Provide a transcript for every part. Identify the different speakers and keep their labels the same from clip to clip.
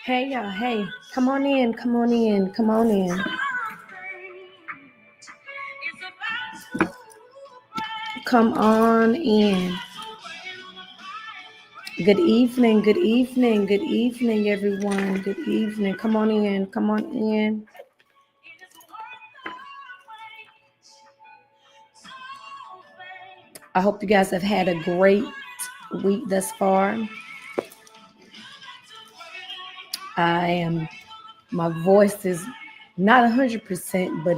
Speaker 1: Hey, y'all. Hey, come on in. Come on in. Come on in. Come on in. Good evening. Good evening. Good evening, everyone. Good evening. Come on in. Come on in. I hope you guys have had a great week thus far. My voice is not 100%, but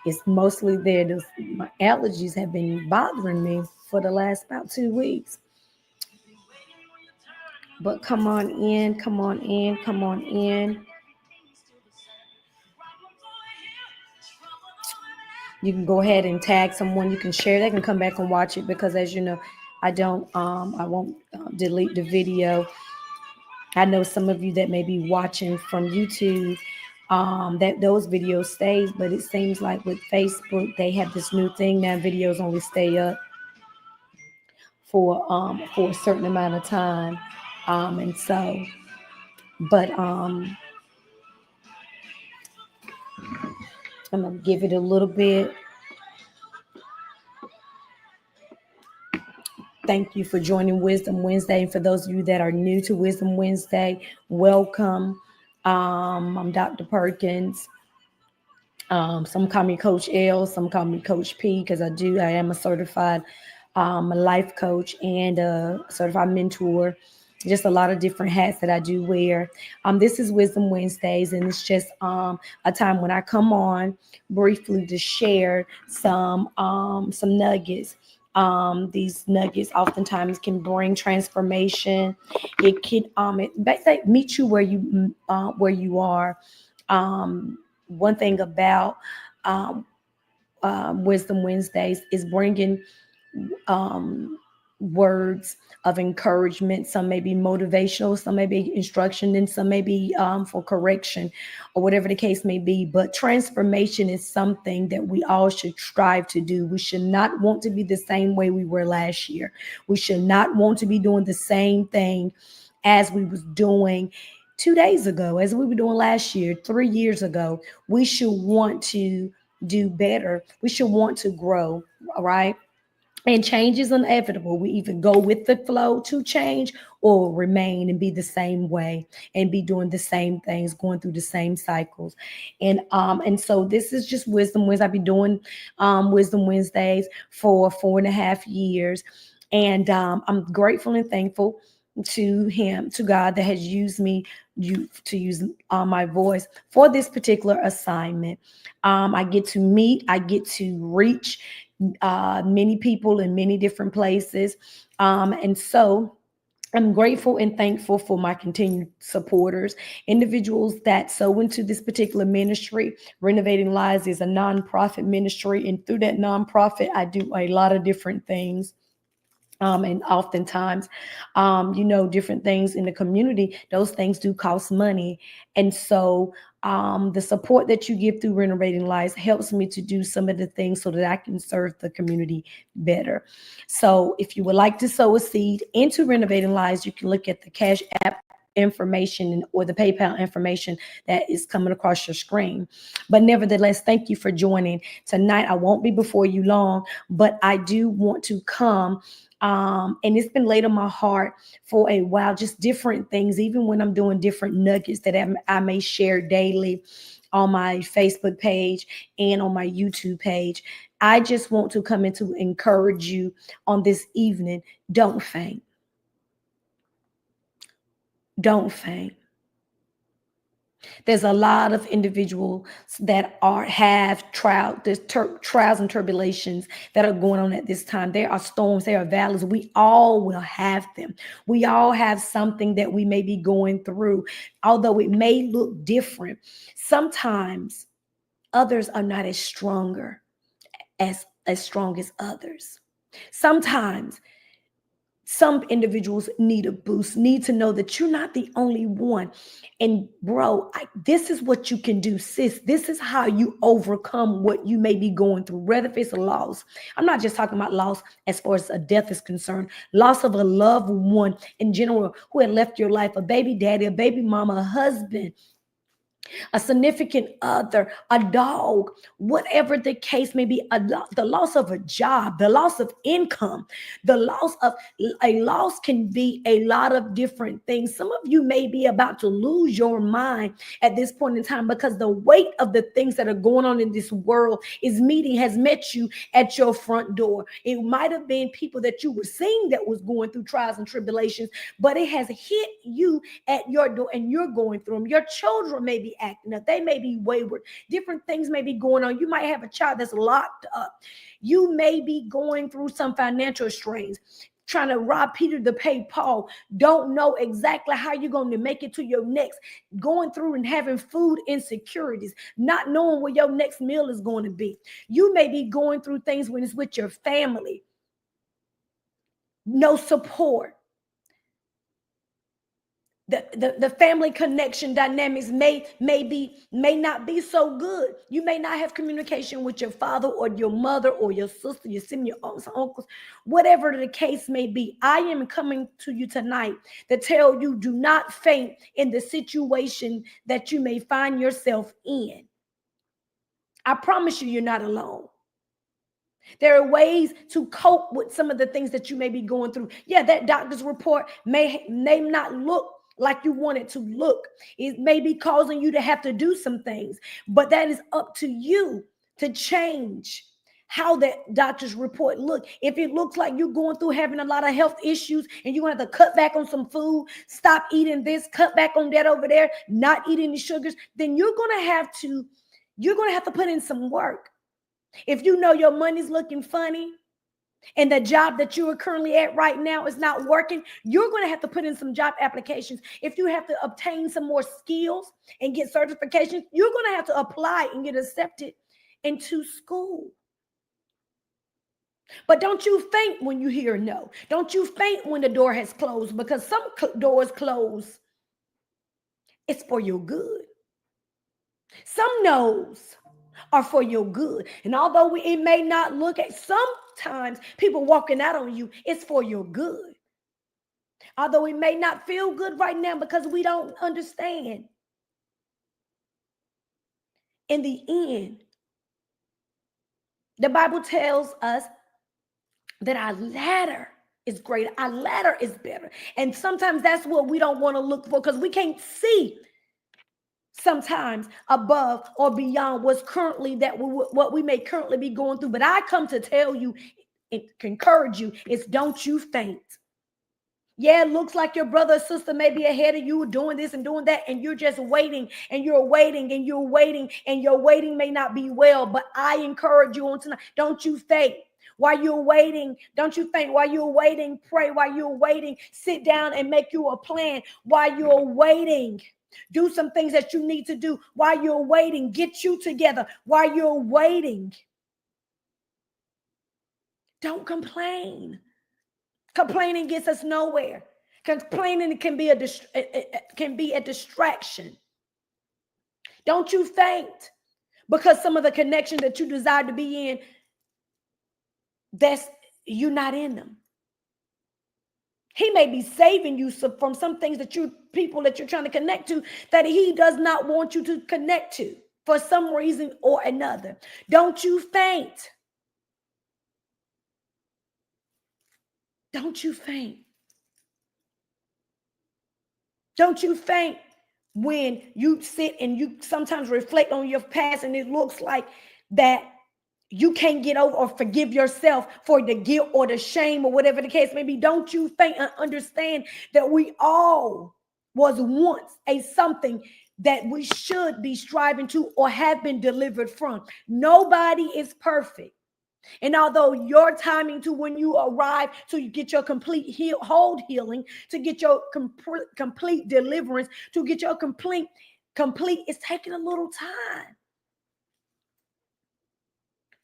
Speaker 1: it's mostly there. My allergies have been bothering me for the last about 2 weeks. But come on in, come on in, come on in. You can go ahead and tag someone. You can share. They can come back and watch it because, as you know, I won't delete the video. I know some of you that may be watching from YouTube, that those videos stays, but it seems like with Facebook, they have this new thing now. Videos only stay up for a certain amount of time, and so, but I'm gonna give it a little bit. Thank you for joining Wisdom Wednesday. And for those of you that are new to Wisdom Wednesday, welcome. I'm Dr. Perkins. Some call me Coach L, some call me Coach P because I am a certified life coach and a certified mentor. Just a lot of different hats that I do wear. This is Wisdom Wednesdays, and it's just a time when I come on briefly to share some nuggets. These nuggets oftentimes can bring transformation. It can basically meet you where you are. One thing about um, Wisdom Wednesdays is bringing um, words of encouragement. Some may be motivational, some may be instruction, and some may be for correction or whatever the case may be. But transformation is something that we all should strive to do. We should not want to be the same way we were last year. We should not want to be doing the same thing as we was doing 2 days ago, as we were doing last year, 3 years ago. We should want to do better. We should want to grow, right? And change is inevitable. We either go with the flow to change or remain and be the same way and be doing the same things, going through the same cycles. And so this is just Wisdom Wednesdays. I've been doing Wisdom Wednesdays for 4.5 years. And I'm grateful and thankful to God that has used me to use my voice for this particular assignment. I get to meet, I get to reach many people in many different places. And so I'm grateful and thankful for my continued supporters, individuals that sow into this particular ministry. Renovating Lives is a nonprofit ministry, and through that nonprofit, I do a lot of different things. And oftentimes, different things in the community, those things do cost money. And so the support that you give through Renovating Lives helps me to do some of the things so that I can serve the community better. So if you would like to sow a seed into Renovating Lives, you can look at the Cash App information or the PayPal information that is coming across your screen. But nevertheless, thank you for joining tonight. I won't be before you long, but I do want to come. And it's been laid on my heart for a while, just different things, even when I'm doing different nuggets that I may share daily on my Facebook page and on my YouTube page. I just want to come in to encourage you on this evening. Don't faint. Don't faint. There's a lot of individuals that have trials and tribulations that are going on at this time. There are storms, there are valleys. We all will have them. We all have something that we may be going through, although it may look different. Sometimes others are not as strong as others. Sometimes Some individuals need a boost, need to know that you're not the only one. And bro, this is what you can do, sis. This is how you overcome what you may be going through, whether if it's a loss. I'm not just talking about loss as far as a death is concerned, loss of a loved one in general who had left your life, a baby daddy, a baby mama, a husband, a significant other, a dog, whatever the case may be, the loss of a job, the loss of income, the loss of a loss can be a lot of different things. Some of you may be about to lose your mind at this point in time because the weight of the things that are going on in this world has met you at your front door. It might have been people that you were seeing that was going through trials and tribulations, but it has hit you at your door and you're going through them. Your children may be acting up, they may be wayward, different things may be going on. You might have a child that's locked up. You may be going through some financial strains, trying to rob Peter to pay Paul, don't know exactly how you're going to make it to your next, going through and having food insecurities, not knowing where your next meal is going to be. You may be going through things when it's with your family, no support. The family connection dynamics may not be so good. You may not have communication with your father or your mother or your sister, your sibling, your aunts, uncles, whatever the case may be. I am coming to you tonight to tell you, do not faint in the situation that you may find yourself in. I promise you, you're not alone. There are ways to cope with some of the things that you may be going through. Yeah, that doctor's report may not look like you want it to look. It may be causing you to have to do some things, but that is up to you to change how that doctor's report look. If it looks like you're going through having a lot of health issues and you have to cut back on some food, stop eating this, cut back on that over there, not eating the sugars, then you're going to have to put in some work. If you know your money's looking funny and the job that you are currently at right now is not working, you're going to have to put in some job applications. If you have to obtain some more skills and get certifications, you're going to have to apply and get accepted into school. But don't you faint when you hear no. Don't you faint when the door has closed, because some doors close. It's for your good. Some no's are for your good. And although it may not look at, sometimes people walking out on you, it's for your good. Although it may not feel good right now because we don't understand. In the end, the Bible tells us that our latter is greater. Our latter is better. And sometimes that's what we don't want to look for, because we can't see sometimes above or beyond what's currently what we may currently be going through. But I come to tell you, and encourage you, is don't you faint. Yeah, it looks like your brother or sister may be ahead of you doing this and doing that, and you're just waiting and you're waiting and you're waiting, and your waiting may not be well. But I encourage you on tonight, don't you faint. While you're waiting, don't you faint. While you're waiting, pray. While you're waiting, sit down and make you a plan. While you're waiting, do some things that you need to do. While you're waiting, get you together. While you're waiting, don't complain. Complaining gets us nowhere. Complaining can be a distraction. Don't you faint because some of the connections that you desire to be in, you're not in them. He may be saving you from some things that people that you're trying to connect to, that he does not want you to connect to for some reason or another. Don't you faint. Don't you faint. Don't you faint when you sit and you sometimes reflect on your past and it looks like that you can't get over or forgive yourself for the guilt or the shame or whatever the case may be. Don't you faint and understand that we all was once something that we should be striving to or have been delivered from. Nobody is perfect. And although your timing to when you arrive to get your complete healing, to get your complete deliverance, to get your complete, it's taking a little time.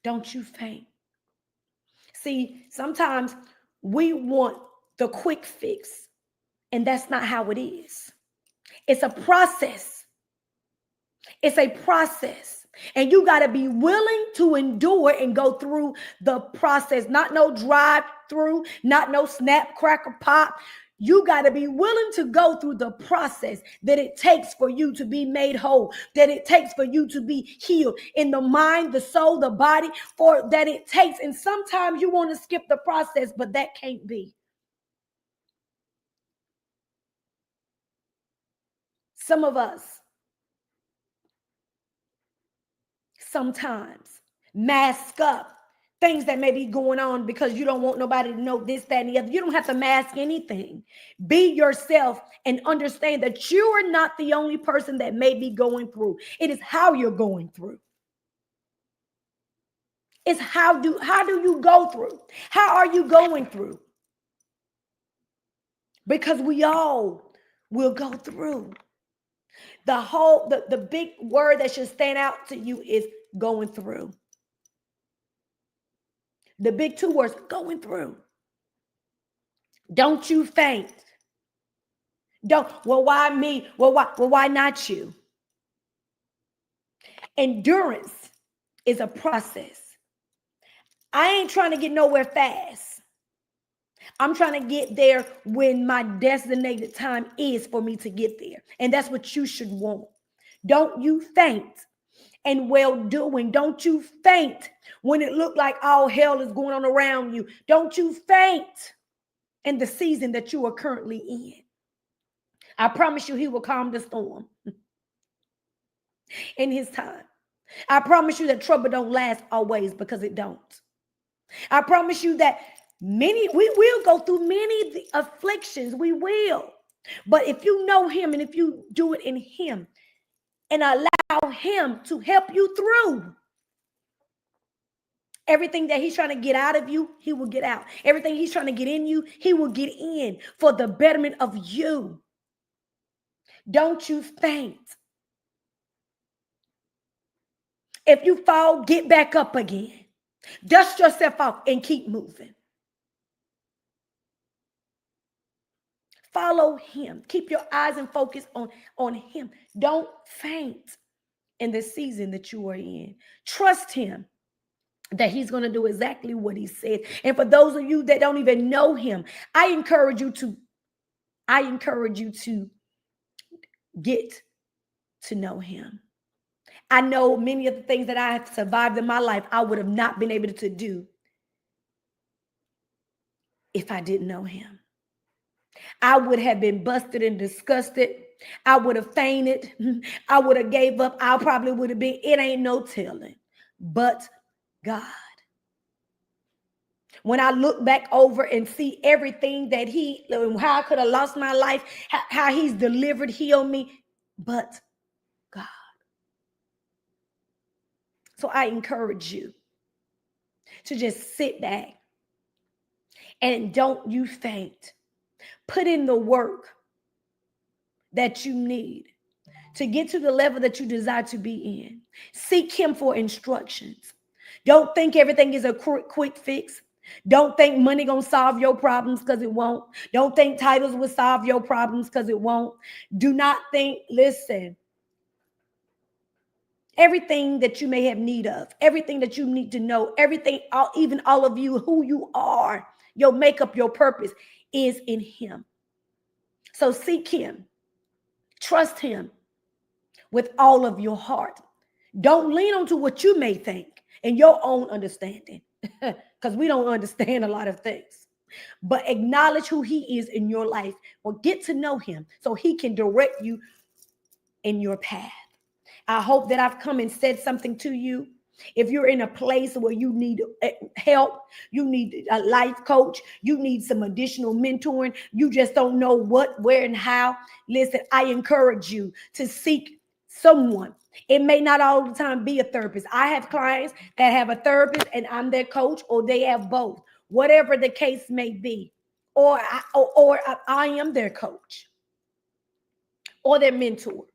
Speaker 1: Don't you faint. See, sometimes we want the quick fix. And that's not how it is. It's a process. It's a process. And you got to be willing to endure and go through the process. Not no drive through, not no snap, cracker, pop. You got to be willing to go through the process that it takes for you to be made whole, that it takes for you to be healed in the mind, the soul, the body, for that it takes. And sometimes you want to skip the process, but that can't be. Some of us sometimes mask up things that may be going on because you don't want nobody to know this, that, and the other. You don't have to mask anything. Be yourself and understand that you are not the only person that may be going through. It is how you're going through. It's how do you go through? How are you going through? Because we all will go through. The big word that should stand out to you is going through. The big two words, going through. Don't you faint. Well, why me? Well, why not you? Endurance is a process. I ain't trying to get nowhere fast. I'm trying to get there when my designated time is for me to get there. And that's what you should want. Don't you faint in well doing. Don't you faint when it looked like all hell is going on around you. Don't you faint in the season that you are currently in. I promise you, he will calm the storm in his time. I promise you that trouble don't last always, because it don't. I promise you that we will go through many afflictions. We will. But if you know him and if you do it in him and allow him to help you through, everything that he's trying to get out of you, he will get out. Everything he's trying to get in you, he will get in for the betterment of you. Don't you faint. If you fall, get back up again. Dust yourself off and keep moving. Follow him. Keep your eyes and focus on him. Don't faint in the season that you are in. Trust him that he's going to do exactly what he said. And for those of you that don't even know him, I encourage you to get to know him. I know many of the things that I have survived in my life, I would have not been able to do if I didn't know him. I would have been busted and disgusted. I would have fainted. I would have gave up. I probably would have been, it ain't no telling. But God. When I look back over and see everything that how I could have lost my life, how he's delivered, healed me, but God. So I encourage you to just sit back and don't you faint. Put in the work that you need to get to the level that you desire to be in. Seek him for instructions. Don't think everything is a quick fix. Don't think money gonna solve your problems, because it won't. Don't think titles will solve your problems, because it won't. Do not think, listen, everything that you may have need of, everything that you need to know, everything, even all of you, who you are, your makeup, your purpose is in him. So seek him. Trust him with all of your heart. Don't lean on to what you may think and your own understanding, because we don't understand a lot of things. But acknowledge who he is in your life, or get to know him so he can direct you in your path. I hope that I've come and said something to you. If you're in a place where you need help, you need a life coach, you need some additional mentoring, you just don't know what, where, and how, listen, I encourage you to seek someone. It may not all the time be a therapist. I have clients that have a therapist and I'm their coach, or they have both, whatever the case may be. Or I am their coach or their mentor.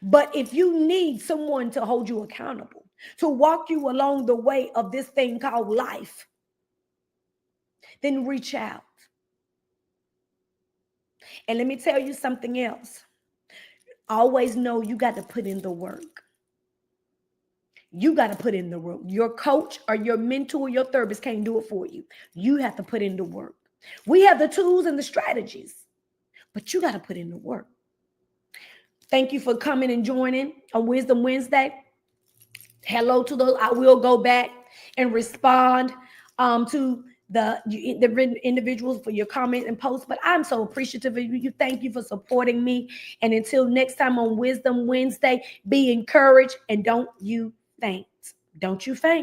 Speaker 1: But if you need someone to hold you accountable, to walk you along the way of this thing called life, then reach out. And let me tell you something else. Always know you got to put in the work. You got to put in the work. Your coach or your mentor, your therapist can't do it for you. You have to put in the work. We have the tools and the strategies, but you got to put in the work. Thank you for coming and joining on Wisdom Wednesday. Hello to those. I will go back and respond to the individuals for your comment and post, but I'm so appreciative of you. Thank you for supporting me. And until next time on Wisdom Wednesday, be encouraged and don't you faint. Don't you faint.